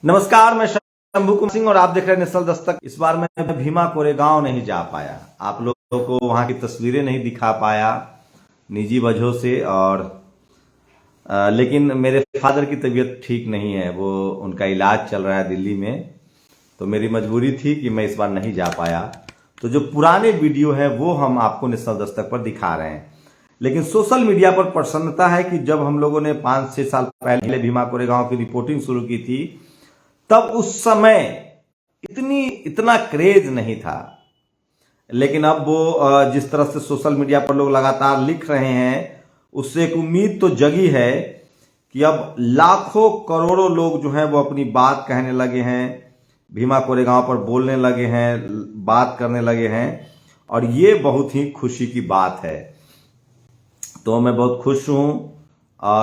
नमस्कार, मैं शंभू कुमार सिंह और आप देख रहे हैं नेशनल दस्तक। इस बार मैं भीमा कोरेगांव नहीं जा पाया, आप लोगों को वहां की तस्वीरें नहीं दिखा पाया निजी वजहों से। और लेकिन मेरे फादर की तबीयत ठीक नहीं है, वो उनका इलाज चल रहा है दिल्ली में, तो मेरी मजबूरी थी कि मैं इस बार नहीं जा पाया। तो जो पुराने वीडियो है वो हम आपको नेशनल दस्तक पर दिखा रहे हैं। लेकिन सोशल मीडिया पर प्रसन्नता है कि जब हम लोगों ने 5-6 साल पहले भीमा कोरेगांव की रिपोर्टिंग शुरू की थी, तब उस समय इतना क्रेज नहीं था। लेकिन अब वो जिस तरह से सोशल मीडिया पर लोग लगातार लिख रहे हैं, उससे एक उम्मीद तो जगी है कि अब लाखों करोड़ों लोग जो हैं वो अपनी बात कहने लगे हैं, भीमा कोरेगांव पर बोलने लगे हैं, बात करने लगे हैं, और ये बहुत ही खुशी की बात है। तो मैं बहुत खुश हूं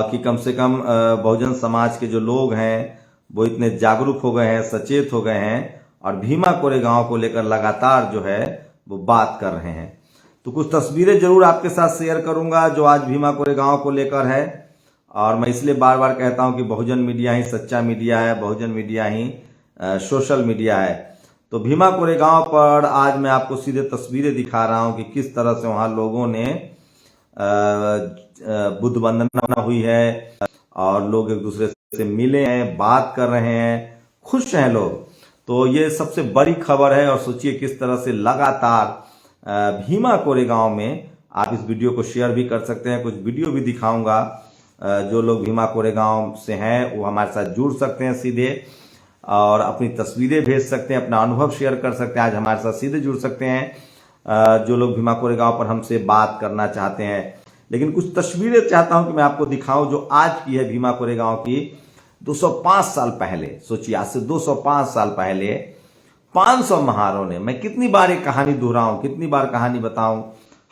कि कम से कम बहुजन समाज के जो लोग हैं वो इतने जागरूक हो गए हैं, सचेत हो गए हैं, और भीमा कोरेगांव को लेकर लगातार जो है वो बात कर रहे हैं। तो कुछ तस्वीरें जरूर आपके साथ शेयर करूंगा जो आज भीमा कोरेगांव को लेकर है। और मैं इसलिए बार बार कहता हूं कि बहुजन मीडिया ही सच्चा मीडिया है, बहुजन मीडिया ही सोशल मीडिया है। तो भीमा कोरेगांव पर आज मैं आपको सीधे तस्वीरें दिखा रहा हूं कि किस तरह से वहां लोगों ने बुद्ध वंदना हुई है, और लोग एक दूसरे से मिले हैं, बात कर रहे हैं, खुश हैं लोग। तो ये सबसे बड़ी खबर है। और सोचिए किस तरह से लगातार भीमा कोरेगांव में, आप इस वीडियो को शेयर भी कर सकते हैं, कुछ वीडियो भी दिखाऊंगा। जो लोग भीमा कोरेगांव से हैं वो हमारे साथ जुड़ सकते हैं सीधे, और अपनी तस्वीरें भेज सकते हैं, अपना अनुभव शेयर कर सकते हैं, आज हमारे साथ सीधे जुड़ सकते हैं जो लोग भीमा कोरेगांव पर हमसे बात करना चाहते हैं। लेकिन कुछ तस्वीरें चाहता हूं कि मैं आपको दिखाऊं जो आज की है भीमा कोरेगांव की 205 साल पहले। सोचिए आज से 205 साल पहले 500 महारों ने, मैं कितनी बार एक कहानी दोहराऊं, कितनी बार कहानी बताऊं,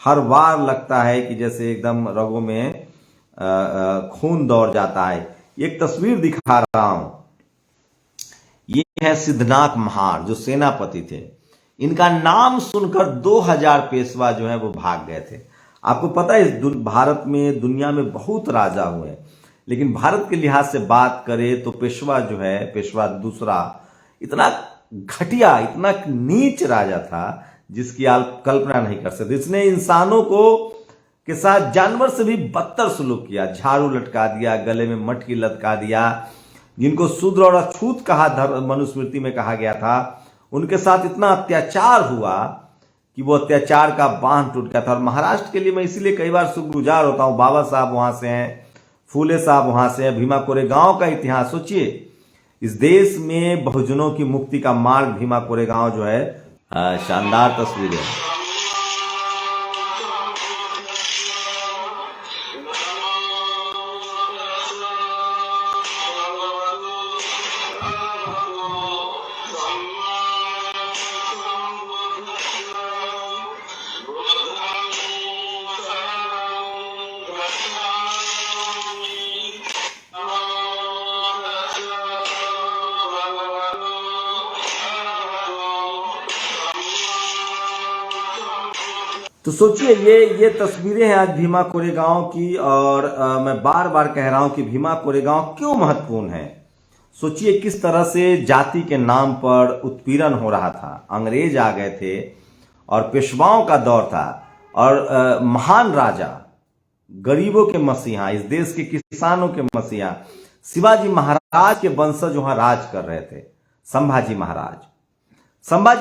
हर बार लगता है कि जैसे एकदम रगों में खून दौड़ जाता है। एक तस्वीर दिखा रहा हूं, ये है सिद्धनाथ महार जो सेनापति थे। इनका नाम सुनकर 2000 पेशवा जो है वो भाग गए थे। आपको पता है इस भारत में, दुनिया में बहुत राजा हुए, लेकिन भारत के लिहाज से बात करें तो पेशवा जो है, पेशवा दूसरा, इतना घटिया, इतना नीच राजा था जिसकी आप कल्पना नहीं कर सकते। इसने इंसानों को के साथ जानवर से भी बदतर सलूक किया, झाड़ू लटका दिया, गले में मटकी लटका दिया। जिनको शूद्र और अछूत कहा मनुस्मृति में कहा गया था, उनके साथ इतना अत्याचार हुआ कि वो अत्याचार का बांध टूट गया था। और महाराष्ट्र के लिए मैं इसीलिए कई बार शुक्रगुजार होता हूं। बाबा साहब वहां से हैं, फूले साहब वहां से हैं। भीमा कोरेगांव का इतिहास सोचिए, इस देश में बहुजनों की मुक्ति का मार्ग भीमा कोरेगांव जो है। शानदार तस्वीरें। तो सोचिए ये तस्वीरें हैं आज भीमा कोरेगांव की। और मैं बार बार कह रहा हूं कि भीमा कोरेगांव क्यों महत्वपूर्ण है। सोचिए किस तरह से जाति के नाम पर उत्पीड़न हो रहा था। अंग्रेज आ गए थे और पेशवाओं का दौर था, और महान राजा, गरीबों के मसीहा, इस देश के किसानों के मसीहा शिवाजी महाराज के वंशज वहां राज कर रहे थे। संभाजी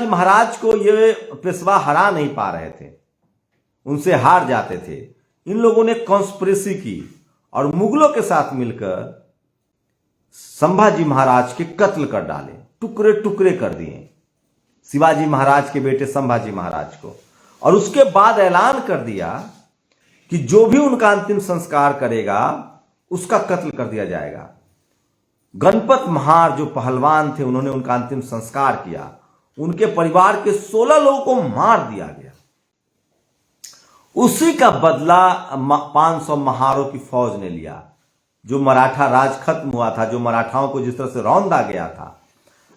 महाराज को ये पेशवा हरा नहीं पा रहे थे, उनसे हार जाते थे। इन लोगों ने कॉन्स्पिरेसी की और मुगलों के साथ मिलकर संभाजी महाराज के कत्ल कर डाले, टुकड़े टुकड़े कर दिए शिवाजी महाराज के बेटे संभाजी महाराज को। और उसके बाद ऐलान कर दिया कि जो भी उनका अंतिम संस्कार करेगा उसका कत्ल कर दिया जाएगा। गणपत महार जो पहलवान थे, उन्होंने उनका अंतिम संस्कार किया। उनके परिवार के 16 लोगों को मार दिया गया। उसी का बदला 500 महारों की फौज ने लिया। जो मराठा राज खत्म हुआ था, जो मराठाओं को जिस तरह से रौंदा गया था।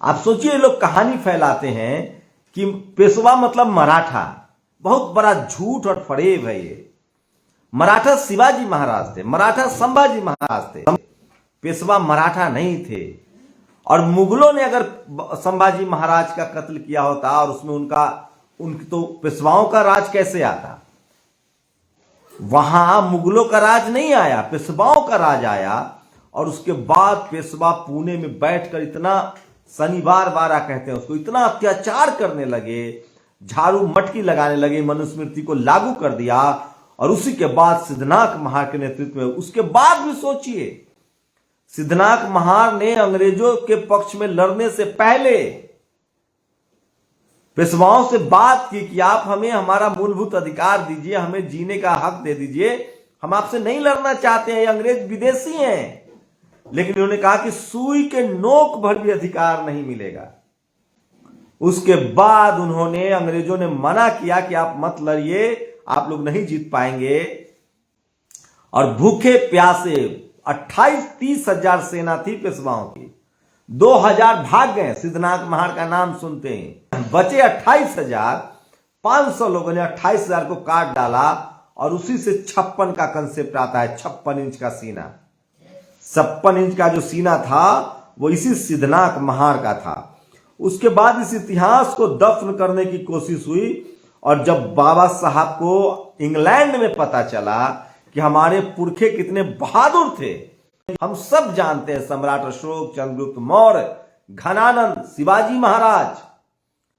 आप सोचिए, ये लोग कहानी फैलाते हैं कि पेशवा मतलब मराठा। बहुत बड़ा झूठ और फरेब है ये। मराठा शिवाजी महाराज थे, मराठा संभाजी महाराज थे, पेशवा मराठा नहीं थे। और मुगलों ने अगर संभाजी महाराज का कत्ल किया होता और उसमें उनकी तो पेशवाओं का राज कैसे आता? वहां मुगलों का राज नहीं आया, पेशवाओं का राज आया। और उसके बाद पेशवा पुणे में बैठकर इतना, शनिवार वारा कहते हैं उसको, इतना अत्याचार करने लगे, झाड़ू मटकी लगाने लगे, मनुस्मृति को लागू कर दिया। और उसी के बाद सिद्धनाथ महार के नेतृत्व में, उसके बाद भी सोचिए, सिद्धनाथ महार ने अंग्रेजों के पक्ष में लड़ने से पहले पेशवाओं से बात की कि आप हमें हमारा मूलभूत अधिकार दीजिए, हमें जीने का हक दे दीजिए, हम आपसे नहीं लड़ना चाहते हैं, ये अंग्रेज विदेशी हैं। लेकिन उन्होंने कहा कि सुई के नोक भर भी अधिकार नहीं मिलेगा। उसके बाद उन्होंने, अंग्रेजों ने मना किया कि आप मत लड़िए, आप लोग नहीं जीत पाएंगे। और भूखे प्यासे 28-30 हजार सेना थी पेशवाओं की, 2000 भाग गए सिद्धनाथ महार का नाम सुनते हैं, बचे 28,500 लोगों ने 28,000 को काट डाला। और उसी से 56 का कंसेप्ट आता है, 56 इंच का सीना। 56 इंच का जो सीना था वो इसी सिद्धनाथ महार का था। उसके बाद इस इतिहास को दफन करने की कोशिश हुई। और जब बाबा साहब को इंग्लैंड में पता चला कि हमारे पुरखे कितने बहादुर थे, हम सब जानते हैं, सम्राट अशोक, चंद्रगुप्त मौर्य, घनानंद, शिवाजी महाराज,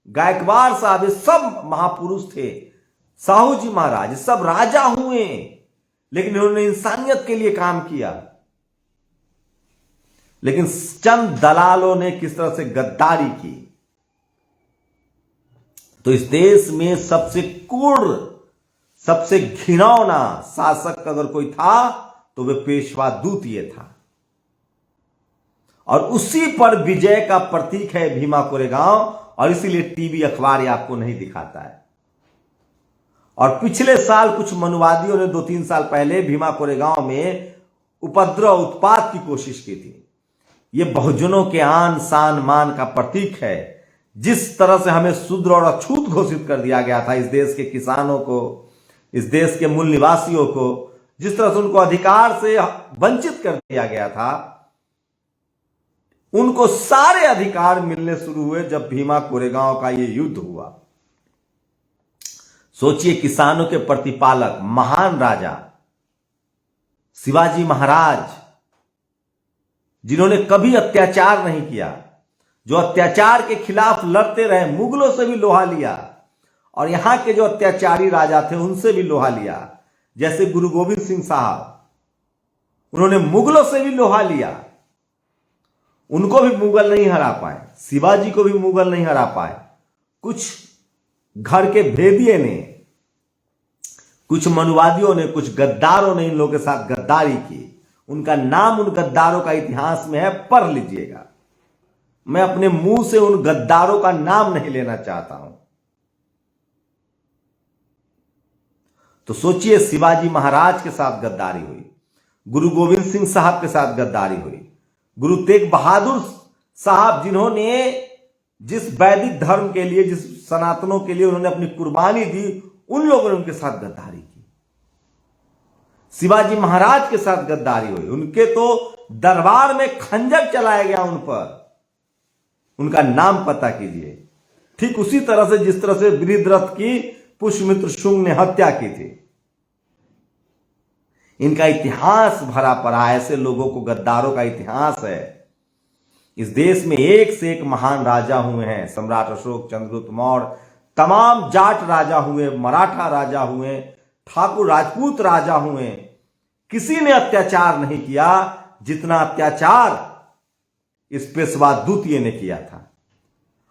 गायकवाड़ साहब, ये सब महापुरुष थे, साहू जी महाराज, सब राजा हुए, लेकिन उन्होंने इंसानियत के लिए काम किया। लेकिन चंद दलालों ने किस तरह से गद्दारी की। तो इस देश में सबसे क्रूर, सबसे घिनौना शासक अगर कोई था तो वे पेशवा दूत ये था। और उसी पर विजय का प्रतीक है भीमा कोरेगांव। और इसीलिए टीवी अखबार आपको नहीं दिखाता है। और पिछले साल कुछ मनुवादियों ने 2-3 साल पहले भीमा कोरेगांव में उपद्रव, उत्पात की कोशिश की थी। ये बहुजनों के आन शान मान का प्रतीक है। जिस तरह से हमें शूद्र और अछूत घोषित कर दिया गया था, इस देश के किसानों को, इस देश के मूल निवासियों को, जिस तरह से उनको अधिकार से वंचित कर दिया गया था, उनको सारे अधिकार मिलने शुरू हुए जब भीमा कोरेगांव का ये युद्ध हुआ। सोचिए, किसानों के प्रतिपालक महान राजा शिवाजी महाराज, जिन्होंने कभी अत्याचार नहीं किया, जो अत्याचार के खिलाफ लड़ते रहे, मुगलों से भी लोहा लिया, और यहां के जो अत्याचारी राजा थे उनसे भी लोहा लिया, जैसे गुरु गोविंद सिंह साहब, उन्होंने मुगलों से भी लोहा लिया, उनको भी मुगल नहीं हरा पाए, शिवाजी को भी मुगल नहीं हरा पाए। कुछ घर के भेदिये ने, कुछ मनुवादियों ने, कुछ गद्दारों ने इन लोगों के साथ गद्दारी की। उनका नाम उन गद्दारों का इतिहास में है, पढ़ लीजिएगा। मैं अपने मुंह से उन गद्दारों का नाम नहीं लेना चाहता हूं। तो सोचिए, शिवाजी महाराज के साथ गद्दारी हुई, गुरु गोविंद सिंह साहब के साथ गद्दारी हुई, गुरु तेग बहादुर साहब, जिन्होंने जिस वैदिक धर्म के लिए, जिस सनातनों के लिए उन्होंने अपनी कुर्बानी दी, उन लोगों ने उनके साथ गद्दारी की। शिवाजी महाराज के साथ गद्दारी हुई, उनके तो दरबार में खंजर चलाया गया उन पर। उनका नाम पता कीजिए। ठीक उसी तरह से जिस तरह से वृद्धरथ की पुष्यमित्र शुंग ने हत्या की थी। इनका इतिहास भरा पड़ा, ऐसे लोगों को, गद्दारों का इतिहास है। इस देश में एक से एक महान राजा हुए हैं, सम्राट अशोक, चंद्रगुप्त मौर्य, तमाम जाट राजा हुए, मराठा राजा हुए, ठाकुर राजपूत राजा हुए। किसी ने अत्याचार नहीं किया जितना अत्याचार इस पेशवा द्वितीय ने किया था।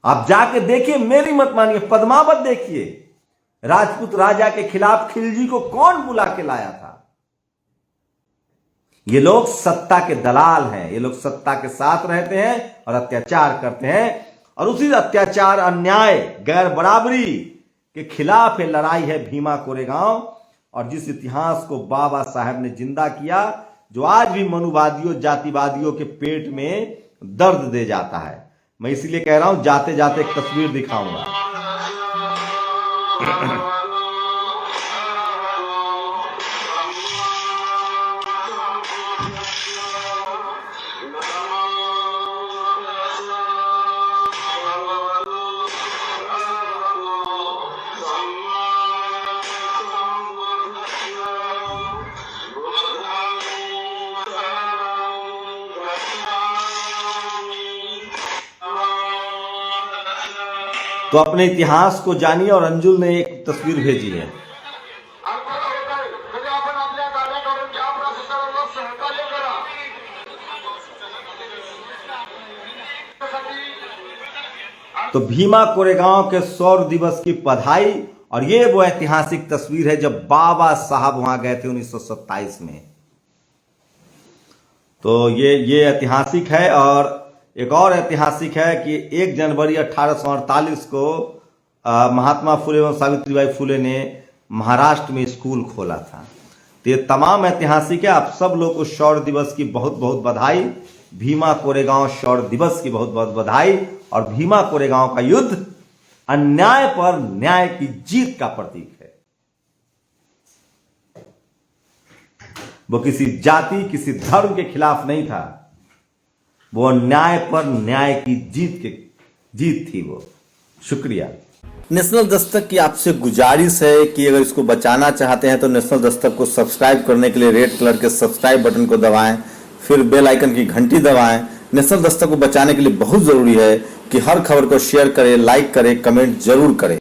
आप जाके देखिए, मेरी मत मानिए, पद्मावत देखिए, राजपूत राजा के खिलाफ खिलजी को कौन बुला के लाया था। ये लोग सत्ता के दलाल हैं, ये लोग सत्ता के साथ रहते हैं और अत्याचार करते हैं। और उसी अत्याचार, अन्याय, गैर बराबरी के खिलाफ ये लड़ाई है भीमा कोरेगांव। और जिस इतिहास को बाबा साहब ने जिंदा किया, जो आज भी मनुवादियों, जातिवादियों के पेट में दर्द दे जाता है। मैं इसलिए कह रहा हूं, जाते जाते एक तस्वीर दिखाऊंगा। तो अपने इतिहास को जानिए और अंजुल ने एक तस्वीर भेजी है। तो भीमा कोरेगांव के शौर्य दिवस की बधाई। और ये वो ऐतिहासिक तस्वीर है जब बाबा साहब वहां गए थे 1927 में। तो ये ऐतिहासिक है। और एक और ऐतिहासिक है कि 1 जनवरी 1848 को महात्मा फुले एवं सावित्रीबाई फुले ने महाराष्ट्र में स्कूल खोला था। तो ये तमाम ऐतिहासिक है। आप सब लोग को शौर्य दिवस की बहुत बहुत बधाई। भीमा कोरेगांव शौर्य दिवस की बहुत बहुत बधाई। और भीमा कोरेगांव का युद्ध अन्याय पर न्याय की जीत का प्रतीक है। वो किसी जाति किसी धर्म के खिलाफ नहीं था, वो न्याय पर न्याय की जीत थी वो। शुक्रिया। नेशनल दस्तक की आपसे गुजारिश है कि अगर इसको बचाना चाहते हैं तो नेशनल दस्तक को सब्सक्राइब करने के लिए रेड कलर के सब्सक्राइब बटन को दबाएं, फिर बेल आइकन की घंटी दबाएं। नेशनल दस्तक को बचाने के लिए बहुत जरूरी है कि हर खबर को शेयर करें, लाइक करें, कमेंट जरूर करें।